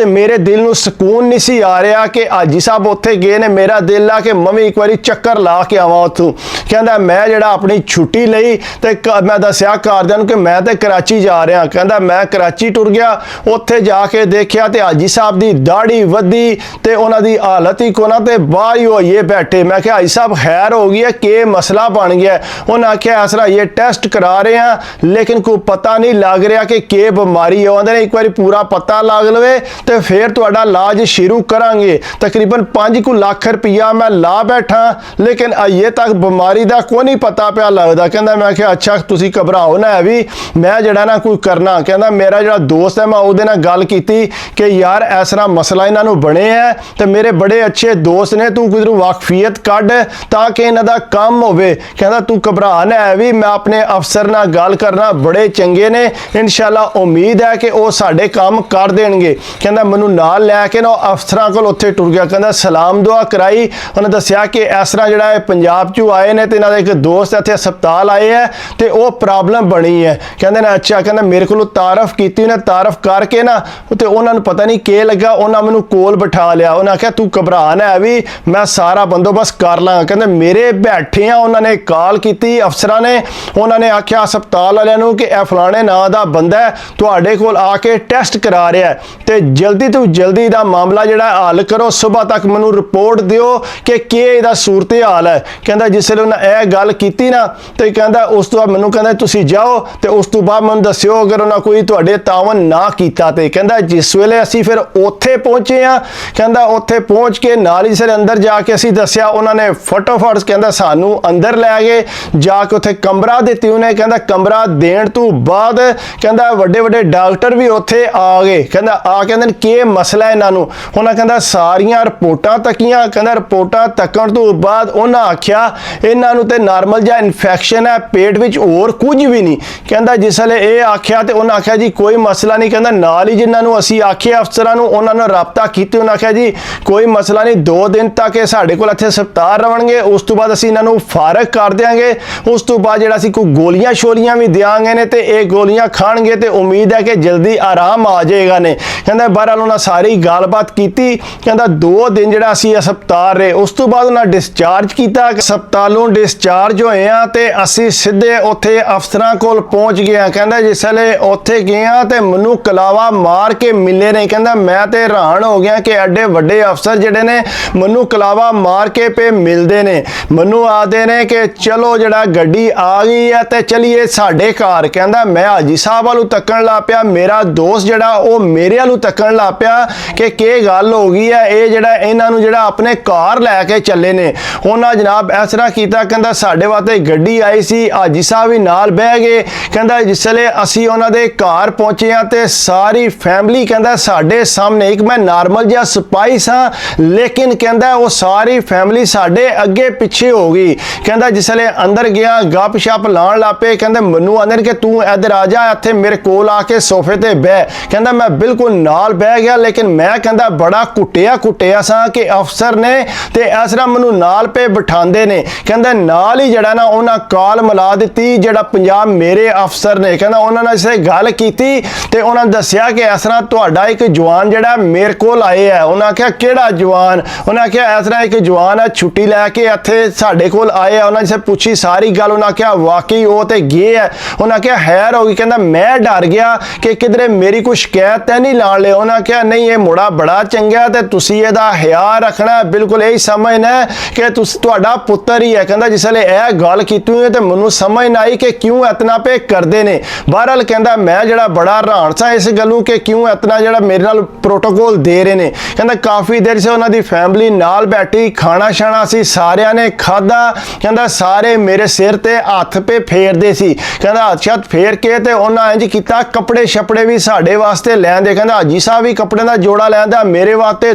ਤੇ ਮੇਰੇ ਦਿਲ ਨੂੰ ਸਕੂਨ नहीं सी आ रहा कि हाजी साहब उत्थे गए ने। मेरा दिल आ कि मैं भी एक बारी चक्कर ला के आवां उत्थों। कहंदा मैं जिहड़ा अपनी छुट्टी लई ते मैं दस्सिया घरदियां नूं कि मैं ते कराची जा रहा। कहंदा मैं कराची टुर गया, उत्थे जाके देखिया ते हाजी साहब दी दाढ़ी वधी ते उन्हां दी हालत ही कोना ते बाहर ही होइए बैठे। मैं कहा हाजी साहब खैर हो गई है, के मसला बन गया? उन्हें आख्या इस तरह ये टेस्ट करा रहे हैं लेकिन कोई पता नहीं लग रहा कि के बीमारी है। उन्होंने एक बार पूरा पता लग लवे तो फिर तुहाडा इलाज शुरू करांगे। तकरीबन 5 लाख रुपया मैं ला बैठा लेकिन अजे तक बीमारी का कोई नहीं पता पिया लगता। कहता मैं क्या अच्छा तुसी घबराओ ना है भी मैं जड़ा ना कोई करना। कहता मेरा जो दोस्त है मैं उहदे नाल गल कीती कि यार इस तरह मसला इन्हां नूं बने है तो मेरे बड़े अच्छे दोस्त ने, तू किधरों वाकफियत कढ़ ताकि इन्हां दा काम होवे। कहता तू घबरा ना है भी मैं अपने अफसर नाल गल करना, बड़े चंगे ने, इंशाअल्लाह उम्मीद है कि वो साडे काम कर देणगे। कहता मैनूं नाल लैके ना अफसरां कोल उत्थे टुर गया। कहता सलाम दुआ कराई, उन्हें दस्सिया कि इस तरह जिहड़ा पंजाब चों आए ने ते इन्हां दा एक दोस्त इत्थे हस्पताल आए है ते वो प्रॉब्लम बनी है। कहते ने अच्छा, कहता मेरे को तारफ की, उन्हें तारफ करके ना तो उन्होंने पता नहीं के लगा, उन्हें मैनू कोल बिठा लिया। उन्हें आख्या तू घबरा ना है भी मैं सारा बंदोबस्त कर लाँगा। कहते मेरे बैठे हैं उन्होंने कॉल की अफसर ने, उन्होंने आख्या हस्पताल वालों कि यह फलाने नाँ का बंदा है तुहाडे कोल आके टेस्ट करा रहा है तो जल्दी तो जल्दी इहदा मामला जिहड़ा हल करो, सुबह तक मैनू रिपोर्ट दिओ कि इहदा सूरत हाल है। कहता जिसले उन्हें यह गल की ना तो कहता उस तो बाद मैनू कहता तुसीं जाओ तो उस तो बाद मैनू दस्सिओ अगर उन्हें कोई तुहाडे तावन ना कीता ते। कहता जिस वेले असीं फिर उत्थे पहुंचे हाँ, कहता उत्थे पहुंच के नाल ही सिर अंदर जाके असीं दस्सिया, उन्होंने फटोफट कहता सानू अंदर लै गए, जाके उत्थे कमरा दित्ती उन्हें। कहता कमरा देण तो बाद कहता वड्डे वड्डे डॉक्टर भी उत्थे आ गए। कहता आ कहते के मसला है इन्हों, उन्हें कहता सारियां रिपोर्टां तकियां। कहता रिपोर्टां तकण तो बाद उन्हें आख्या इन्हों तो नॉर्मल जिहा इन्फेक्शन है पेट विच, होर कुछ भी नहीं। कहता जिसले ये आख्या तो उन्हें आख्या जी कोई मसला नहीं। कहता नाल ही जिन्होंने असीं आखे अफसरां नूं उन्होंने राबता कीते, उन्हें आख्या जी कोई मसला नहीं, 2 दिन तक ये साडे कोल इत्थे हस्पताल रहणगे, उस तो बाद असीं इन्हां नूं फारग कर देंगे। उस तो बाद जिहड़ा असीं कोई गोलियां शोलियां भी देंगे ने तो ये गोलियां खाणगे तो उम्मीद है कि जल्दी आराम आ जाएगा ने। कहता बहरहाल उन्हें सारी गलबात की। कहता 2 दिन जिहड़ा असीं हस्पताल रहे, उस तो बाद उन्हें डिस्चार्ज किया। हस्पतालों डिस्चार्ज होए हैं तो असीं सीधे उत्थे अफसरां कोल पहुंच गए। कहता जिसले उत्थे गए तो मैनू कलावा मार के मिले ने। कहता मैं तो हैरान हो गया कि एडे वड्डे अफसर जिहड़े ने मैनू कलावा मार के पे मिलते ने, मैनू आखदे ने कि चलो जिहड़ा गड्डी आ गई है तो चलिए साडे घर। कहता मैं हाजी साहब वालू तकन ला पिया, मेरा दोस्त जिहड़ा वो मेरे वालू तकन ला पिया कि गल हो गई है, ये जिहड़ा इन्हां नूं जिहड़ा अपने घर लैके चले ने। उन्हां जनाब इस तरह कीता, कहता साडे वास्ते गड्डी आई सी, हाजी साहब भी नाल बह गए। कहता जिसले असीं उन्हां दे घर पहुंचे हैं तो सारी फैमिली कहता साडे सामने, एक मैं नॉर्मल जिहा सिपाही सा लेकिन कहता वो सारी फैमिली साडे अगे पिछे हो गई। कहता जिसले अंदर गया गप शप लाण ला पे, कहते मैनू आंदे कि तू इधर आ जा, इत्थे मेरे कोल आके सोफे ते बह। कहता मैं बिल्कुल नाल बह गया लेकिन मैं कहता बड़ा कुटिया सा कि अफसर ने ते इस तरह मैनू नाल पे बिठांदे ने। कहता नाल ही जड़ा ना उन्हें कॉल मिला दी जड़ा पंजाब मेरे अफसर ने। कहता उन्होंने इसे गल की तो उन्होंने दसिया कि इस तरह तुहाडा एक जवान जड़ा मेरे कोल आए है। उन्हें आख्या किहड़ा जवान? उन्हें आख्या इस तरह एक जवान है छुट्टी लैके इत्थे साडे कोल आए है। उन्होंने पूछी सारी गल, उन्हें आख्या वाकई वो तो गए है। उन्हें आख्या हैर हो गई। कहता मैं डर गया कि किधरे मेरी कोई शिकायत तो नहीं ला ले। उन्हें आख्या नहीं ये मुड़ा बड़ा चंगा तो तुसीं इहदा हया रखना, बिल्कुल यही समझना कि तुहाडा पुत्तर ही है। कहता जिसले यह गल की तो मैनू समझ ना आई कि क्यों इतना पे करते हैं। बहरहाल कहता मैं जड़ा बड़ा हैरान सा इस गलों कि क्यों इतना जड़ा मेरे नाल प्रोटोकॉल दे रहे हैं। कहता काफ़ी देर से उन्होंने फैमिली नाल बैठी, खाना शाना असीं सारिਆਂ ने खादा। कहता सारे मेरे सिर ते हथ पे फेरदे सी। कहता हथ शत फेर के ते उन्हें इंज किया कपड़े शपड़े भी साडे वास्ते लैंदे। कहता हाजी साहब भी कपड़े का जोड़ा लैंदा, मेरे वास्ते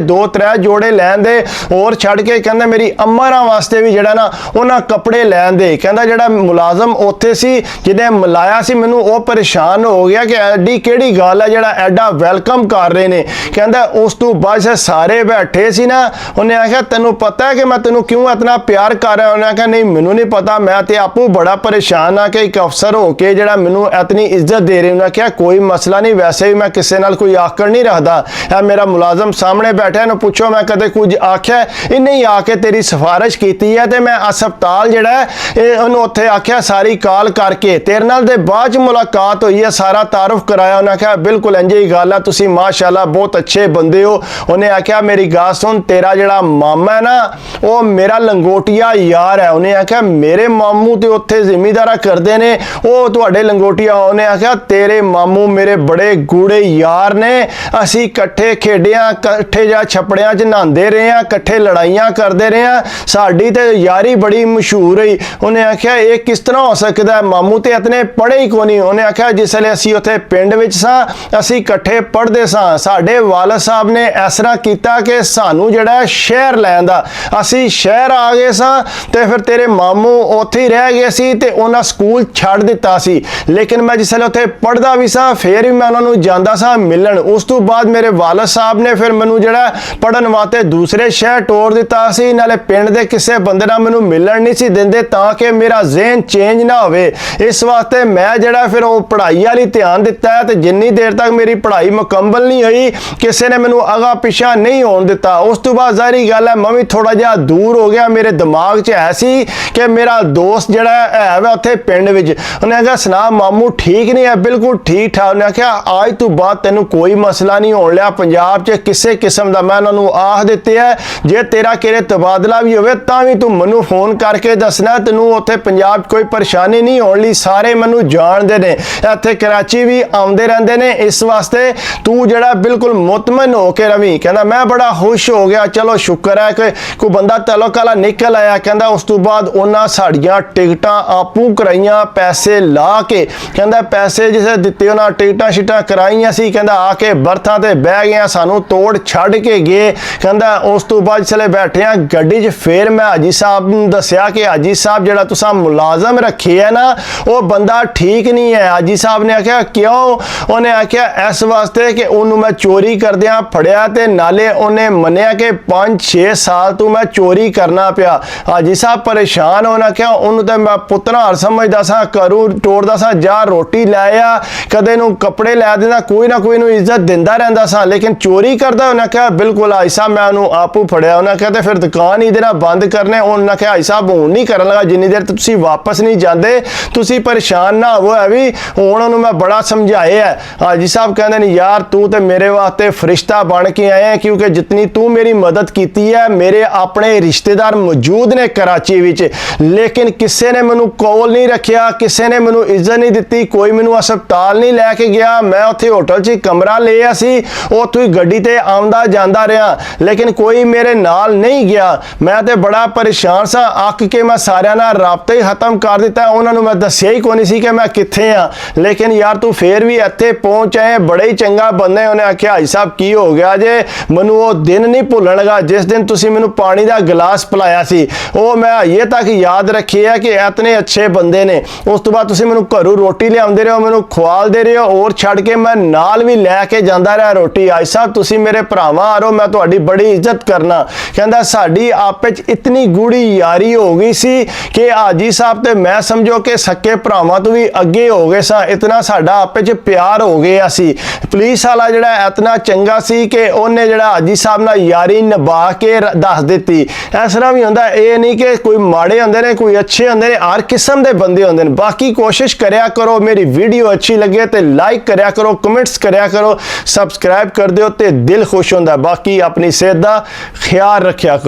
2-3 जोड़े लैंदे और छड़ के कहता मेरी अम्मारां वास्ते भी जड़ा ना उन्हें कपड़े लैंदे। कहता जड़ा मुलाजम उत्थे सी जिन्हें मिलाया सी मैनू वो परेशान हो गया कि एडी केड़ी गल है जड़ा एडा वेलकम कर रहे ने। कहता उस तो बाद सारे बैठे सी ना, उन्हें आख्या तेनों पता है कि मैं तेनों क्यों इतना प्यार कर रहा? उन्हें आख्या नहीं मैनू नहीं पता, मैं तो आपू बड़ा परेशान हाँ कि एक अफसर हो के जड़ा मैनू इतनी इज्जत दे रहे। उन्हें आख्या कोई मसला नहीं, वैसे भी मैं किसी नाल कोई आकड़ नहीं रखता। ਰੱਖਦਾ। ਇਹ ਮੇਰਾ ਮੁਲਾਜ਼ਮ ਸਾਹਮਣੇ ਬੈਠਾ, ਇਹਨੂੰ ਪੁੱਛੋ ਮੈਂ ਕਦੇ ਕੁਝ ਆਖਿਆ? ਇਹਨੇ ਹੀ ਆ ਕੇ ਤੇਰੀ ਸਿਫਾਰਿਸ਼ ਕੀਤੀ ਹੈ ਤੇ ਮੈਂ ਹਸਪਤਾਲ ਜਿਹੜਾ ਇਹ ਉਹਨੂੰ ਉੱਥੇ ਆਖਿਆ ਸਾਰੀ ਕਾਲ ਕਰਕੇ ਤੇਰੇ ਨਾਲ ਦੇ ਬਾਅਦ ਚ ਮੁਲਾਕਾਤ ਹੋਈ ਹੈ, ਸਾਰਾ ਤਾਰਫ ਕਰਾਇਆ। ਉਹਨੇ ਆਖਿਆ ਬਿਲਕੁਲ ਇੰਜ ਹੀ ਗੱਲ ਆ, ਤੁਸੀਂ ਮਾਸ਼ਾਅੱਲਾ ਬਹੁਤ ਅੱਛੇ ਬੰਦੇ ਹੋ। ਉਹਨੇ ਆਖਿਆ ਮੇਰੀ ਗੱਲ ਸੁਣ, ਤੇਰਾ ਜਿਹੜਾ ਮਾਮਾ ਹੈ ਨਾ ਉਹ ਮੇਰਾ ਲੰਗੋਟੀਆ ਯਾਰ ਹੈ। ਉਹਨੇ ਆਖਿਆ ਮੇਰੇ ਮਾਮੂ ਤੇ ਉੱਥੇ ਜ਼ਿਮੀਂਦਾਰਾ ਕਰਦੇ ਨੇ, ਉਹ ਤੁਹਾਡੇ ਲੰਗੋਟੀਆ। ਉਹਨੇ ਆਖਿਆ ਤੇਰੇ ਮਾਮੂ ਮੇਰੇ ਬੜੇ ਗੂੜੇ ਯਾਰ ਨੇ, ਅਸੀਂ ਇਕੱਠੇ ਖੇਡਿਆ, ਇਕੱਠੇ ਜਾਂ ਛੱਪੜਿਆਂ 'ਚ ਨਹਾਉਂਦੇ ਰਹੇ ਆ, ਇਕੱਠੇ ਲੜਾਈਆਂ ਕਰਦੇ ਰਹੇ ਆ, ਸਾਡੀ ਤੇ ਯਾਰੀ ਬੜੀ ਮਸ਼ਹੂਰ ਹੋਈ। ਉਹਨੇ ਆਖਿਆ ਇਹ ਕਿਸ ਤਰ੍ਹਾਂ ਹੋ ਸਕਦਾ, ਮਾਮੂ ਤੇ ਇਤਨੇ ਪੜ੍ਹੇ ਹੀ ਕੋਈ ਨਹੀਂ। ਉਹਨੇ ਆਖਿਆ ਜਿਸ ਵੇਲੇ ਅਸੀਂ ਉੱਥੇ ਪਿੰਡ ਵਿੱਚ ਸਾਂ ਅਸੀਂ ਇਕੱਠੇ ਪੜ੍ਹਦੇ ਸਾਂ, ਸਾਡੇ ਵਾਲਦ ਸਾਹਿਬ ਨੇ ਇਸ ਤਰ੍ਹਾਂ ਕੀਤਾ ਕਿ ਸਾਨੂੰ ਜਿਹੜਾ ਸ਼ਹਿਰ ਲੈਣ ਦਾ, ਅਸੀਂ ਸ਼ਹਿਰ ਆ ਗਏ ਸਾਂ ਤੇ ਫਿਰ ਤੇਰੇ ਮਾਮੂ ਉੱਥੇ ਹੀ ਰਹਿ ਗਏ ਸੀ ਤੇ ਉਹਨਾਂ ਸਕੂਲ ਛੱਡ ਦਿੱਤਾ ਸੀ। ਲੇਕਿਨ ਮੈਂ ਜਿਸ ਵੇਲੇ ਉੱਥੇ ਪੜ੍ਹਦਾ ਵੀ ਸਾਂ ਫਿਰ ਵੀ ਮੈਂ ਉਹਨਾਂ ਨੂੰ ਜਾਂਦਾ ਸਾਂ ਮਿਲਣ। ਉਸ ਤੋਂ ਬਾਅਦ ਮੇਰੇ ਵਾਲਦ ਸਾਹਿਬ ਨੇ ਫਿਰ ਮੈਨੂੰ ਜਿਹੜਾ ਪੜ੍ਹਨ ਵਾਸਤੇ ਦੂਸਰੇ ਸ਼ਹਿਰ ਤੋਰ ਦਿੱਤਾ ਸੀ, ਨਾਲੇ ਪਿੰਡ ਦੇ ਕਿਸੇ ਬੰਦੇ ਨਾਲ ਮੈਨੂੰ ਮਿਲਣ ਨਹੀਂ ਸੀ ਦਿੰਦੇ ਤਾਂ ਕਿ ਮੇਰਾ ਜ਼ਿਹਨ ਚੇਂਜ ਨਾ ਹੋਵੇ। ਇਸ ਵਾਸਤੇ ਮੈਂ ਜਿਹੜਾ ਫਿਰ ਉਹ ਪੜ੍ਹਾਈ ਵਾਲੀ ਧਿਆਨ ਦਿੱਤਾ ਹੈ ਤੇ ਜਿੰਨੀ ਦੇਰ ਤੱਕ ਮੇਰੀ ਪੜ੍ਹਾਈ ਮੁਕੰਮਲ ਨਹੀਂ ਹੋਈ ਕਿਸੇ ਨੇ ਮੈਨੂੰ ਅਗਾ ਪਿਛਾ ਨਹੀਂ ਹੋਣ ਦਿੱਤਾ। ਉਸ ਤੋਂ ਬਾਅਦ ਜ਼ਾਹਰੀ ਗੱਲ ਹੈ ਮੈਂ ਵੀ ਥੋੜਾ ਜਿਹਾ ਦੂਰ ਹੋ ਗਿਆ। ਮੇਰੇ ਦਿਮਾਗ 'ਚ ਹੈ ਸੀ ਕਿ ਮੇਰਾ ਦੋਸਤ ਜਿਹੜਾ ਹੈ ਵਾ ਉੱਥੇ ਪਿੰਡ ਵਿੱਚ। ਉਹਨੇ ਆਖਿਆ ਸੁਣਾ ਮਾਮੂ ਠੀਕ ਨਹੀਂ ਹੈ? ਬਿਲਕੁਲ ਠੀਕ ਠਾਕ। ਉਹਨੇ ਆਖਿਆ ਅੱਜ ਤੋਂ ਬਾਅਦ ਤੈਨੂੰ ਕੋਈ ਮਸਲਾ ਨਹੀਂ ਹੋਣ ਲਿਆ ਪੰਜਾਬ 'ਚ ਕਿਸੇ ਕਿਸਮ ਦਾ। ਮੈਂ ਉਹਨਾਂ ਨੂੰ ਆਖ ਦਿੱਤੇ ਹੈ ਜੇ ਤੇਰਾ ਕਿਤੇ ਤਬਾਦਲਾ ਵੀ ਹੋਵੇ ਤਾਂ ਵੀ ਤੂੰ ਮੈਨੂੰ ਫੋਨ ਕਰਕੇ ਦੱਸਣਾ, ਤੈਨੂੰ ਉੱਥੇ ਪੰਜਾਬ 'ਚ ਕੋਈ ਪਰੇਸ਼ਾਨੀ ਨਹੀਂ ਹੋਣ ਲਈ, ਸਾਰੇ ਮੈਨੂੰ ਜਾਣਦੇ ਨੇ, ਇੱਥੇ ਕਰਾਚੀ ਵੀ ਆਉਂਦੇ ਰਹਿੰਦੇ ਨੇ, ਇਸ ਵਾਸਤੇ ਤੂੰ ਜਿਹੜਾ ਬਿਲਕੁਲ ਮੁਤਮਨ ਹੋ ਕੇ ਰਵੀਂ। ਕਹਿੰਦਾ ਮੈਂ ਬੜਾ ਖੁਸ਼ ਹੋ ਗਿਆ, ਚਲੋ ਸ਼ੁਕਰ ਹੈ ਕਿ ਕੋਈ ਬੰਦਾ ਤਲਕ ਵਾਲਾ ਨਿਕਲ ਆਇਆ। ਕਹਿੰਦਾ ਉਸ ਤੋਂ ਬਾਅਦ ਉਹਨਾਂ ਸਾਡੀਆਂ ਟਿਕਟਾਂ ਆਪੂ ਕਰਾਈਆਂ ਪੈਸੇ ਲਾ ਕੇ। ਕਹਿੰਦਾ ਪੈਸੇ ਜਿਸੇ ਦਿੱਤੇ ਉਹਨਾਂ ਟਿਕਟਾਂ ਸ਼ਿਟਾਂ ਕਰਾਈਆਂ ਸੀ। ਕਹਿੰਦਾ ਆ ਕੇ ਬਰਥਾਂ ਤੇ ਬਹਿ ਗਿਆ, ਸਾਨੂੰ ਤੋੜ ਛੱਡ ਕੇ ਗਏ। ਕਹਿੰਦਾ ਉਸ ਤੋਂ ਬਾਅਦ ਚਲੇ ਬੈਠੇ ਆ ਗੱਡੀ 'ਚ, ਫਿਰ ਮੈਂ ਹਾਜੀ ਸਾਹਿਬ ਨੂੰ ਦੱਸਿਆ ਕਿ ਹਾਜੀ ਸਾਹਿਬ ਜਿਹੜਾ ਤੁਸੀਂ ਮੁਲਾਜ਼ਮ ਰੱਖੇ ਹੈ ਨਾ ਉਹ ਬੰਦਾ ਠੀਕ ਨਹੀਂ ਹੈ। ਹਾਜੀ ਸਾਹਿਬ ਨੇ ਆਖਿਆ ਕਿਉਂ? ਉਹਨੇ ਆਖਿਆ ਇਸ ਵਾਸਤੇ ਕਿ ਉਹਨੂੰ ਮੈਂ ਚੋਰੀ ਕਰਦਿਆਂ ਫੜਿਆ ਤੇ ਨਾਲੇ ਉਹਨੇ ਮੰਨਿਆ ਕਿ 5-6 ਸਾਲ ਤੋਂ ਮੈਂ ਚੋਰੀ ਕਰਨਾ ਪਿਆ। ਹਾਜੀ ਸਾਹਿਬ ਪਰੇਸ਼ਾਨ ਹੋਣ। ਆਖਿਆ ਉਹਨੂੰ ਤਾਂ ਮੈਂ ਪੁੱਤਰਾਰ ਸਮਝਦਾ ਸਾਂ, ਘਰੋਂ ਟੋੜਦਾ ਸਾਂ, ਜਾ ਰੋਟੀ ਲੈ ਆ, ਕਦੇ ਨੂੰ ਕੱਪੜੇ ਲੈ ਦਿੰਦਾ, ਕੋਈ ਨਾ ਕੋਈ ਨੂੰ ਇੱਜ਼ਤ ਦਿੰਦਾ ਰਹਿੰਦਾ ਸਾਂ, ਲੇਕਿਨ ਚੋਰੀ ਕਰਦਾ। ਉਹਨੇ ਆਖਿਆ ਬਿਲਕੁਲ ਹਾਜੀ ਸਾਹਿਬ ਮੈਂ ਉਹਨੂੰ ਆਪੂ ਫੜਿਆ। ਉਹਨੇ ਆਖਿਆ ਤੇ ਫਿਰ ਦੁਕਾਨ ਹੀ ਦੇਣਾ ਬੰਦ ਕਰਨੇ। ਉਹਨੇ ਆਖਿਆ ਹਾਜੀ ਸਾਹਿਬ ਹੁਣ ਨਹੀਂ ਕਰਨ ਲੱਗਾ, ਜਿੰਨੀ ਦੇਰ ਤੁਸੀਂ ਵਾਪਸ ਨਹੀਂ ਜਾਂਦੇ ਤੁਸੀਂ ਪਰੇਸ਼ਾਨ ਨਾ ਹੋਵੋ। ਹੈ ਵੀ ਹੁਣ ਉਹਨੂੰ ਮੈਂ ਬੜਾ ਸਮਝਾਇਆ। ਹਾਜੀ ਸਾਹਿਬ ਕਹਿੰਦੇ ਨੇ ਯਾਰ ਤੂੰ ਤੇ ਮੇਰੇ ਵਾਸਤੇ ਫਰਿਸ਼ਤਾ ਬਣ ਕੇ ਆਇਆ, ਕਿਉਂਕਿ ਜਿਤਨੀ ਤੂੰ ਮੇਰੀ ਮਦਦ ਕੀਤੀ ਹੈ, ਮੇਰੇ ਆਪਣੇ ਰਿਸ਼ਤੇਦਾਰ ਮੌਜੂਦ ਨੇ ਕਰਾਚੀ ਵਿੱਚ, ਲੇਕਿਨ ਕਿਸੇ ਨੇ ਮੈਨੂੰ ਕੋਲ ਨਹੀਂ ਰੱਖਿਆ, ਕਿਸੇ ਨੇ ਮੈਨੂੰ ਇੱਜ਼ਤ ਨਹੀਂ ਦਿੱਤੀ, ਕੋਈ ਮੈਨੂੰ ਹਸਪਤਾਲ ਨਹੀਂ ਲੈ ਕੇ ਗਿਆ। ਮੈਂ ਉੱਥੇ ਹੋਟਲ 'ਚ ਕਮਰਾ ਲਿਆ ਸੀ, ਉੱਥੋਂ ਹੀ ਗੱਡੀ ਤੇ ਆਉਂਦਾ ਜਾਂਦਾ ਰਿਹਾ, ਲੇਕਿਨ ਕੋਈ ਮੇਰੇ ਨਾਲ ਨਹੀਂ ਗਿਆ। ਮੈਂ ਤੇ ਬੜਾ ਪਰੇਸ਼ਾਨ ਸਾਂ, ਅੱਕ ਕੇ ਮੈਂ ਸਾਰਿਆਂ ਨਾਲ ਰਾਬਤਾ ਹੀ ਖਤਮ ਕਰ ਦਿੱਤਾ। ਉਹਨਾਂ ਨੂੰ ਮੈਂ ਦੱਸਿਆ ਹੀ ਕੋਈ ਨਹੀਂ ਸੀ ਕਿ ਮੈਂ ਕਿੱਥੇ ਆ। ਲੇਕਿਨ ਯਾਰ ਤੂੰ ਫੇਰ ਵੀ ਇੱਥੇ ਪਹੁੰਚ ਆਏ, ਬੜੇ ਹੀ ਚੰਗਾ ਬੰਦੇ। ਉਹਨੇ ਆਖਿਆ ਹਾਜੀ ਸਾਹਿਬ ਕੀ ਹੋ ਗਿਆ ਜੇ? ਮੈਨੂੰ ਉਹ ਦਿਨ ਨਹੀਂ ਭੁੱਲਣ ਲੱਗਾ ਜਿਸ ਦਿਨ ਤੁਸੀਂ ਮੈਨੂੰ ਪਾਣੀ ਦਾ ਗਲਾਸ ਪਿਲਾਇਆ ਸੀ, ਉਹ ਮੈਂ ਅਜੇ ਤੱਕ ਯਾਦ ਰੱਖਿਆ ਕਿ ਇਤਨੇ ਅੱਛੇ ਬੰਦੇ ਨੇ। ਉਸ ਤੋਂ ਬਾਅਦ ਤੁਸੀਂ ਮੈਨੂੰ ਘਰੋਂ ਰੋਟੀ ਲਿਆਉਂਦੇ ਰਹੇ ਹੋ, ਮੈਨੂੰ ਖਵਾਲਦੇ ਰਹੇ ਹੋ, ਹੋਰ ਛੱਡ ਕੇ ਮੈਂ ਨਾਲ ਵੀ ਲੈ ਕੇ ਜਾਂਦਾ ਰਿਹਾ ਰੋਟੀ। ਹਾਜੀ ਸਾਹਿਬ ਤੁਸੀਂ ਮੇਰੇ ਭਰਾਵਾਂ ਆਰੋ, ਮੈਂ ਤੁਹਾਡੀ ਬੜੀ ਇੱਜ਼ਤ ਕਰਨਾ। ਕਹਿੰਦਾ ਸਾਡੀ ਆਪਸ 'ਚ ਇਤਨੀ ਗੂੜੀ ਯਾਰੀ ਹੋ ਗਈ ਸੀ ਕਿ ਹਾਜੀ ਸਾਹਿਬ ਤੇ ਮੈਂ ਸਮਝੋ ਕਿ ਸੱਕੇ ਭਰਾਵਾਂ ਤੋਂ ਵੀ ਅੱਗੇ ਹੋ ਗਏ ਸਾਂ, ਇਤਨਾ ਸਾਡਾ ਆਪਸ 'ਚ ਪਿਆਰ ਹੋ ਗਿਆ ਸੀ। ਪੁਲਿਸ ਵਾਲਾ ਜਿਹੜਾ ਇਤਨਾ ਚੰਗਾ ਸੀ ਕਿ ਉਹਨੇ ਜਿਹੜਾ ਹਾਜੀ ਸਾਹਿਬ ਨਾਲ ਯਾਰੀ ਨਿਭਾ ਕੇ ਦੱਸ ਦਿੱਤੀ। ਇਸ ਤਰ੍ਹਾਂ ਵੀ ਹੁੰਦਾ, ਇਹ ਨਹੀਂ ਕਿ ਕੋਈ ਮਾੜੇ ਹੁੰਦੇ ਨੇ ਕੋਈ ਅੱਛੇ ਹੁੰਦੇ ਨੇ, ਹਰ ਕਿਸਮ ਦੇ ਬੰਦੇ ਹੁੰਦੇ ਨੇ। ਬਾਕੀ ਕੋਸ਼ਿਸ਼ ਕਰਿਆ ਕਰੋ ਮੇਰੀ ਵੀਡੀਓ ਅੱਛੀ ਲੱਗੇ ਤੇ ਲਾਈਕ ਕਰਿਆ ਕਰੋ, ਕਮੈਂਟਸ ਕਰਿਆ ਕਰੋ, ਸਬਸਕ੍ਰਾਈਬ ਕਰ ਦਿਓ ਤੇ ਦਿਲ ਖੁਸ਼ ਹੁੰਦਾ। ਬਾਕੀ ਆਪਣੀ ਸਿਹਤ ਦਾ ਖਿਆਲ ਰੱਖਿਆ ਕਰੋ।